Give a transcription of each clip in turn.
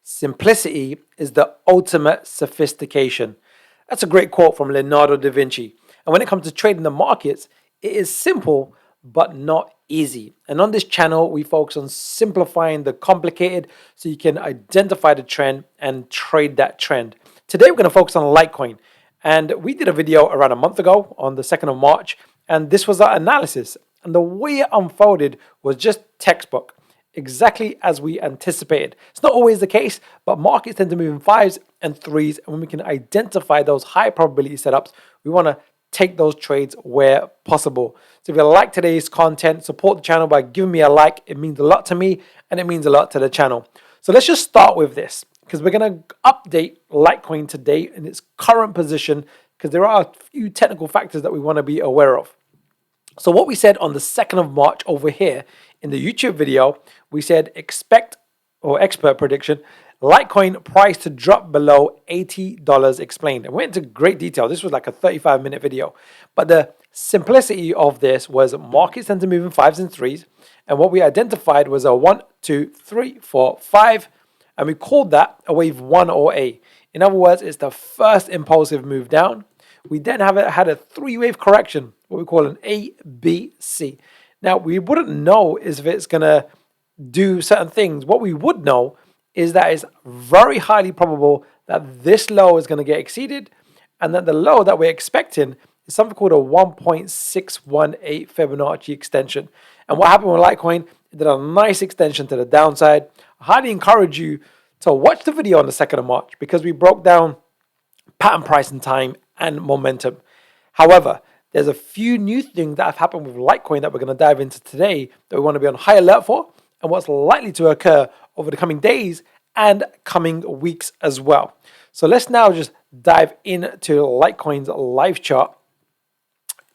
Simplicity is the ultimate sophistication. That's a great quote from Leonardo da Vinci. And when it comes to trading the markets, it is simple but not easy. And on this channel, we focus on simplifying the complicated so you can identify the trend and trade that trend. Today, we're going to focus on Litecoin. And we did a video around a month ago on the 2nd of March. And this was our analysis. And the way it unfolded was just textbook, exactly as we anticipated. It's not always the case, but markets tend to move in 5s and 3s. And when we can identify those high probability setups, we want to take those trades where possible. So if you like today's content, support the channel by giving me a like. It means a lot to me and it means a lot to the channel. So let's just start with this because we're going to update Litecoin today in its current position because there are a few technical factors that we want to be aware of. So what we said on the 2nd of March over here in the YouTube video, we said expect or expert prediction, Litecoin price to drop below $80 explained. And went into great detail. This was like a 35-minute video. But the simplicity of this was markets tend to move in 5s and 3s. And what we identified was a 1, 2, 3, 4, 5. And we called that a wave 1 or A. In other words, it's the first impulsive move down. We then had a 3-wave correction, what we call an A, B, C. Now, we wouldn't know if it's going to do certain things. What we would know is that it's very highly probable that this low is going to get exceeded and that the low that we're expecting is something called a 1.618 Fibonacci extension. And what happened with Litecoin, it did a nice extension to the downside. I highly encourage you to watch the video on the 2nd of March because we broke down pattern price and time and momentum. However, there's a few new things that have happened with Litecoin that we're going to dive into today that we want to be on high alert for and what's likely to occur over the coming days and coming weeks as well. So let's now just dive into Litecoin's live chart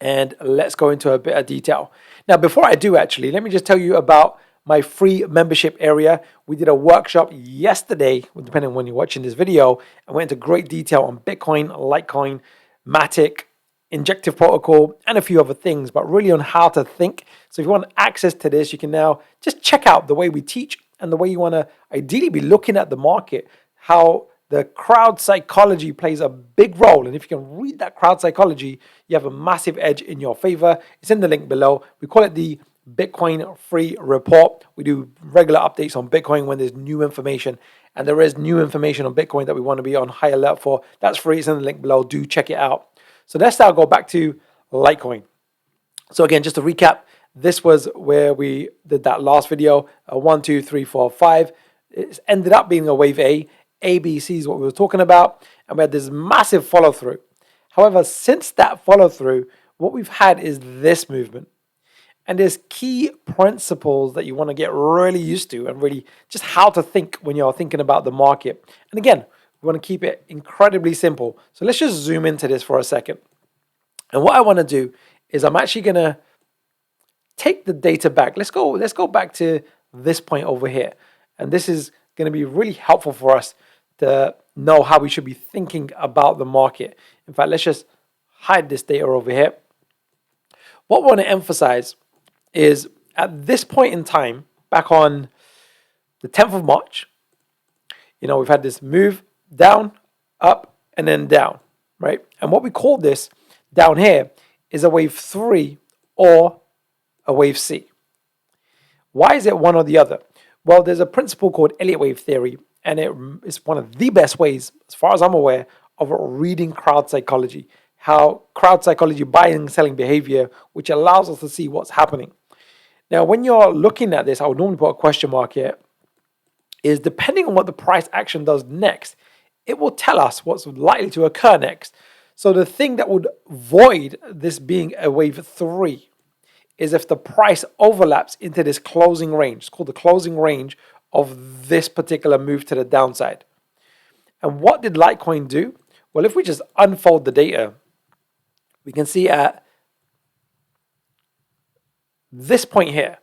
and let's go into a bit of detail. Now, before I do actually, let me just tell you about my free membership area. We did a workshop yesterday, depending on when you're watching this video, and went into great detail on Bitcoin, Litecoin, Matic, injective protocol, and a few other things, but really on how to think. So if you want access to this, you can now just check out the way we teach and the way you want to ideally be looking at the market, how the crowd psychology plays a big role. And if you can read that crowd psychology, you have a massive edge in your favor. It's in the link below. We call it the Bitcoin free report. We do regular updates on Bitcoin when there's new information, and there is new information on Bitcoin that we want to be on high alert for. That's free. It's in the link below. Do check it out. So let's now go back to Litecoin. So again, just to recap, this was where we did that last video, 1, 2, 3, 4, 5. It ended up being a wave A. A, B, C is what we were talking about, and we had this massive follow through. However, since that follow through, what we've had is this movement. And there's key principles that you want to get really used to and really just how to think when you're thinking about the market. And again, we want to keep it incredibly simple. So let's just zoom into this for a second. And what I want to do is I'm actually going to take the data back. Let's go back to this point over here. And this is going to be really helpful for us to know how we should be thinking about the market. In fact, let's just hide this data over here. What we want to emphasize is at this point in time, back on the 10th of March, we've had this move down, up, and then down, right? And what we call this down here is a wave 3 or a wave C. Why is it one or the other? Well, there's a principle called Elliott Wave theory, and it is one of the best ways, as far as I'm aware, of reading crowd psychology, how crowd psychology buying and selling behavior, which allows us to see what's happening. Now, when you're looking at this, I would normally put a question mark here, is depending on what the price action does next, it will tell us what's likely to occur next. So the thing that would void this being a wave 3 is if the price overlaps into this closing range. It's called the closing range of this particular move to the downside. And what did Litecoin do? Well, if we just unfold the data, we can see at this point here,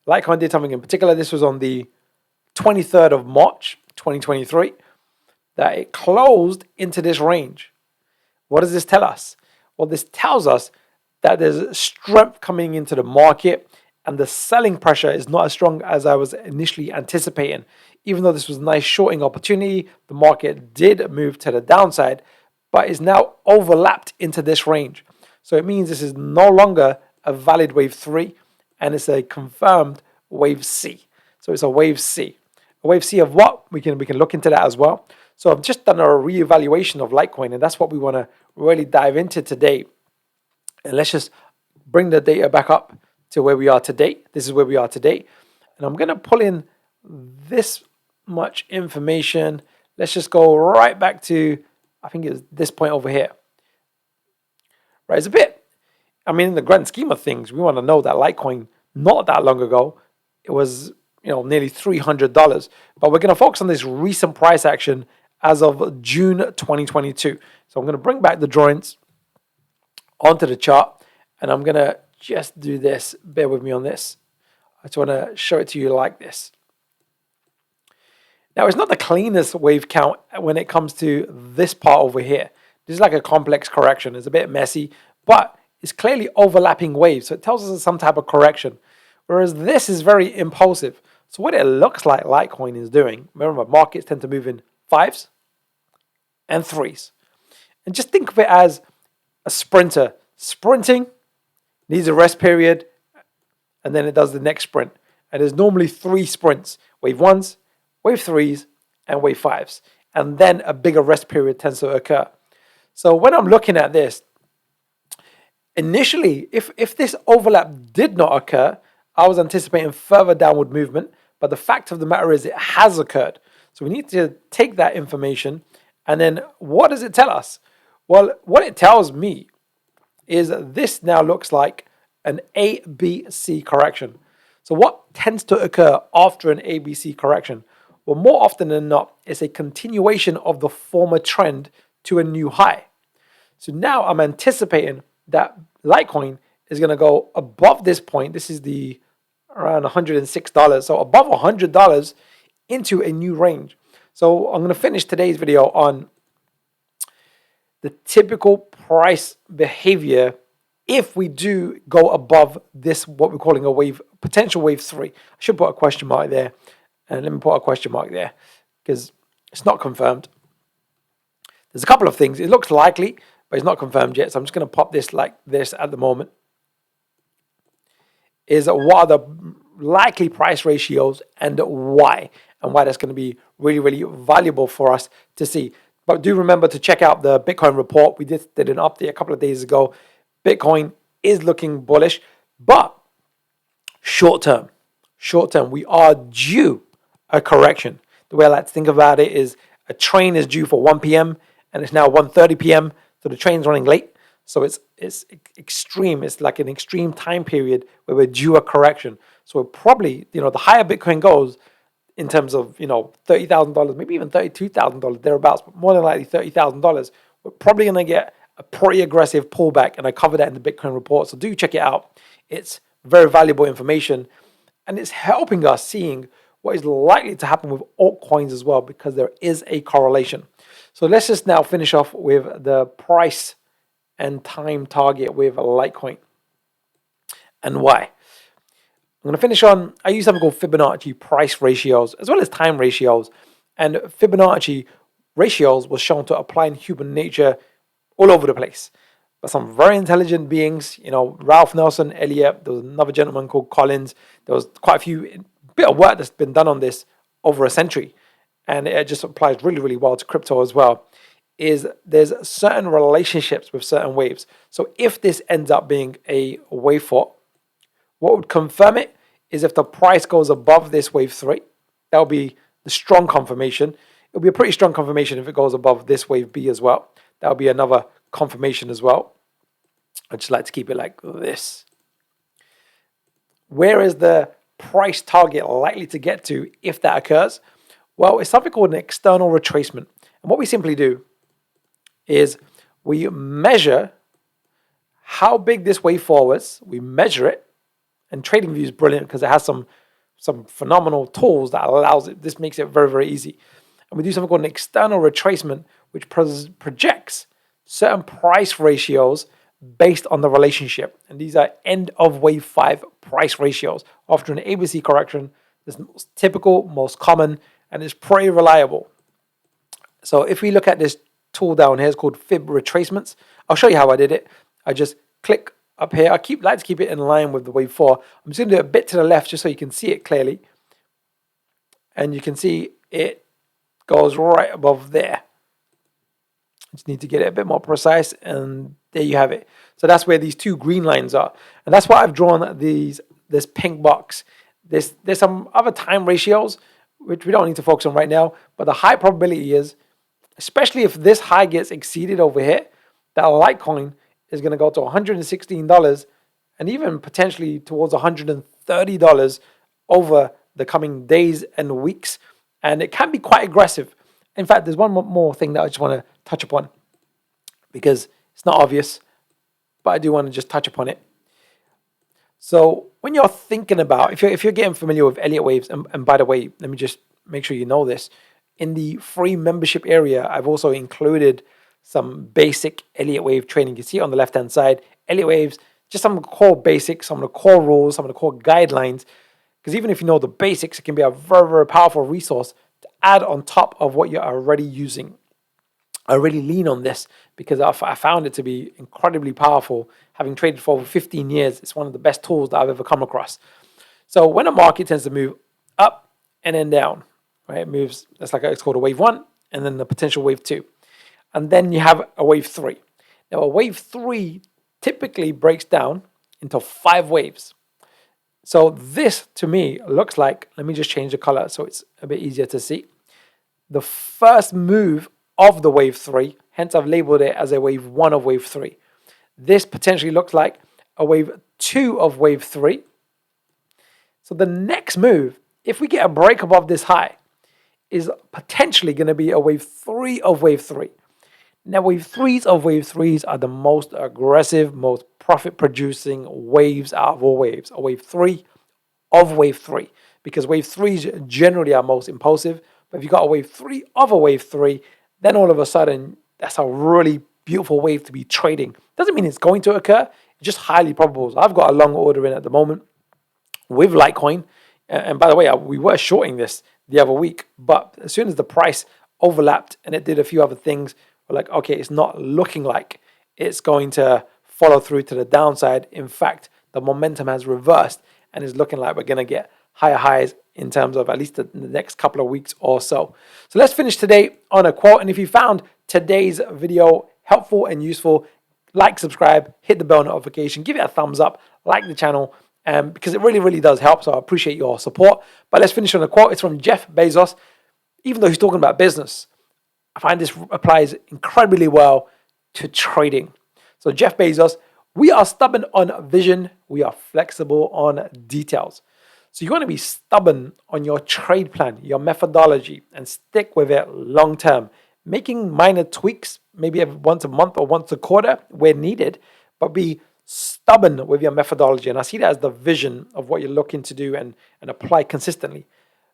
Litecoin did something in particular. This was on the 23rd of March, 2023, that it closed into this range. What does this tell us? Well, this tells us that there's strength coming into the market and the selling pressure is not as strong as I was initially anticipating. Even though this was a nice shorting opportunity, the market did move to the downside, but is now overlapped into this range. So it means this is no longer a valid wave 3, and it's a confirmed wave C. So it's a wave C. A wave C of what? We can look into that as well. So I've just done a reevaluation of Litecoin, and that's what we want to really dive into today. And let's just bring the data back up to where we are today. This is where we are today. And I'm going to pull in this much information. Let's just go right back to, I think it's this point over here. Right, it's a bit, I mean, in the grand scheme of things, we want to know that Litecoin, not that long ago, it was, nearly $300. But we're going to focus on this recent price action as of June 2022. So I'm going to bring back the drawings onto the chart, and I'm going to just do this. Bear with me on this. I just want to show it to you like this. Now, it's not the cleanest wave count when it comes to this part over here. This is like a complex correction. It's a bit messy, but it's clearly overlapping waves. So it tells us it's some type of correction. Whereas this is very impulsive. So what it looks like Litecoin is doing, remember, markets tend to move in 5s and 3s. And just think of it as a sprinter. Sprinting needs a rest period, and then it does the next sprint. And there's normally 3 sprints: wave 1s, wave 3s, and wave 5s. And then a bigger rest period tends to occur. So when I'm looking at this, initially, if this overlap did not occur, I was anticipating further downward movement. But the fact of the matter is it has occurred. So we need to take that information, and then what does it tell us? Well, what it tells me is this now looks like an ABC correction. So what tends to occur after an ABC correction? Well, more often than not, it's a continuation of the former trend to a new high. So now I'm anticipating that Litecoin is going to go above this point. This is the around $106. So above $100 into a new range. So I'm going to finish today's video on the typical price behavior if we do go above this, what we're calling a wave, potential wave 3. I should put a question mark there. And let me put a question mark there because it's not confirmed. There's a couple of things. It looks likely, but it's not confirmed yet. So I'm just going to pop this like this at the moment. Is what are the likely price ratios and why that's going to be really, really valuable for us to see. But do remember to check out the Bitcoin report. We did an update a couple of days ago. Bitcoin is looking bullish, but short term, we are due a correction. The way I like to think about it is a train is due for 1 p.m. and it's now 1:30 p.m. So the train's running late. So it's extreme. It's like an extreme time period where we're due a correction. So we're probably, the higher Bitcoin goes in terms of, $30,000, maybe even $32,000 thereabouts, but more than likely $30,000, we're probably going to get a pretty aggressive pullback. And I cover that in the Bitcoin report. So do check it out. It's very valuable information. And it's helping us seeing what is likely to happen with altcoins as well, because there is a correlation. So let's just now finish off with the price and time target with Litecoin and why. I'm going to finish on, I use something called Fibonacci price ratios as well as time ratios. And Fibonacci ratios was shown to apply in human nature all over the place. But some very intelligent beings, Ralph Nelson, Elliott, there was another gentleman called Collins. There was quite a bit of work that's been done on this over a century. And it just applies really, really well to crypto as well. Is there's certain relationships with certain waves. So if this ends up being a wave 4, what would confirm it is if the price goes above this wave 3, that would be the strong confirmation. It'll be a pretty strong confirmation if it goes above this wave B as well. That would be another confirmation as well. I just like to keep it like this. Where is the price target likely to get to if that occurs? Well, it's something called an external retracement. And what we simply do is we measure how big this wave 4 was. We measure it, and TradingView is brilliant because it has some phenomenal tools that allows it. This makes it very, very easy. And we do something called an external retracement, which projects certain price ratios based on the relationship. And these are end of wave 5 price ratios. After an ABC correction, this is the most typical, most common, and is pretty reliable. So if we look at this tool down here, it's called fib retracements. I'll show you how I did it. I just click up here. I like to keep it in line with the wave 4. I'm just going to do it a bit to the left just so you can see it clearly. And you can see it goes right above there. Just need to get it a bit more precise, and there you have it. So that's where these two green lines are, and that's why I've drawn this pink box. There's some other time ratios which we don't need to focus on right now, but the high probability is, especially if this high gets exceeded over here, that Litecoin is going to go to $116 and even potentially towards $130 over the coming days and weeks, and it can be quite aggressive. In fact, there's one more thing that I just want to touch upon because it's not obvious, but I do want to just touch upon it. So when you're thinking about, if you're getting familiar with Elliott Waves, and by the way, let me just make sure you know this, in the free membership area, I've also included some basic Elliott Wave training. You see it on the left-hand side, Elliott Waves, just some of the core basics, some of the core rules, some of the core guidelines, because even if you know the basics, it can be a very, very powerful resource to add on top of what you're already using. I really lean on this because I found it to be incredibly powerful. Having traded for over 15 years, it's one of the best tools that I've ever come across. So when a market tends to move up and then down, right? It moves, it's called a wave 1, and then the potential wave 2. And then you have a wave 3. Now a wave 3 typically breaks down into 5 waves. So this to me looks like, let me just change the color so it's a bit easier to see. The first move of the wave 3, hence I've labeled it as a wave 1 of wave 3. This potentially looks like a wave 2 of wave 3. So the next move, if we get a break above this high, is potentially going to be a wave 3 of wave 3. Now wave 3s of wave 3s are the most aggressive, most profit producing waves out of all waves. A wave 3 of wave 3, because wave 3s generally are most impulsive, but if you got a wave 3 of a wave 3, then all of a sudden, that's a really beautiful wave to be trading. Doesn't mean it's going to occur. It's just highly probable. So I've got a long order in at the moment with Litecoin. And by the way, we were shorting this the other week. But as soon as the price overlapped and it did a few other things, we're like, okay, it's not looking like it's going to follow through to the downside. In fact, the momentum has reversed and is looking like we're going to get higher highs in terms of at least the next couple of weeks or so. So let's finish today on a quote. And if you found today's video helpful and useful, like, subscribe, hit the bell notification, give it a thumbs up, like the channel, because it really, really does help. So I appreciate your support. But let's finish on a quote. It's from Jeff Bezos. Even though he's talking about business, I find this applies incredibly well to trading. So Jeff Bezos, we are stubborn on vision. We are flexible on details. So you want to be stubborn on your trade plan, your methodology, and stick with it long term. Making minor tweaks, maybe once a month or once a quarter where needed, but be stubborn with your methodology. And I see that as the vision of what you're looking to do and apply consistently.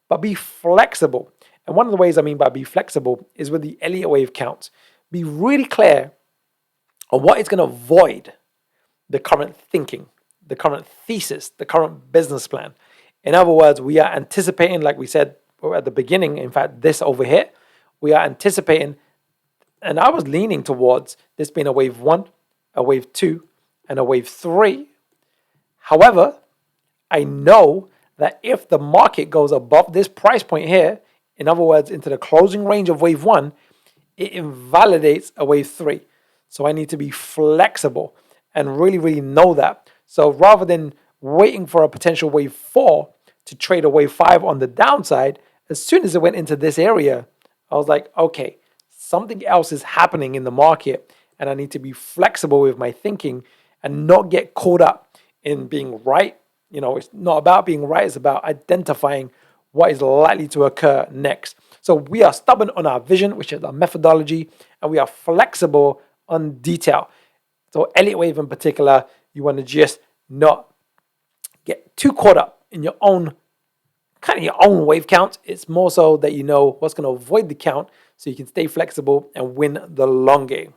But be flexible. And one of the ways I mean by be flexible is with the Elliott Wave counts. Be really clear on what is going to avoid the current thinking, the current thesis, the current business plan. In other words, we are anticipating, like we said at the beginning, in fact, this over here, we are anticipating, and I was leaning towards this being a wave 1, a wave 2, and a wave 3. However, I know that if the market goes above this price point here, in other words, into the closing range of wave 1, it invalidates a wave 3. So I need to be flexible and really, really know that. So rather than waiting for a potential wave 4 to trade a wave 5 on the downside, as soon as it went into this area, I was like, okay, something else is happening in the market and I need to be flexible with my thinking and not get caught up in being right. You know, it's not about being right, it's about identifying what is likely to occur next. So we are stubborn on our vision, which is our methodology, and we are flexible on detail. So Elliott Wave in particular, you want to just not get too caught up in your own wave count. It's more so that you know what's going to avoid the count so you can stay flexible and win the long game.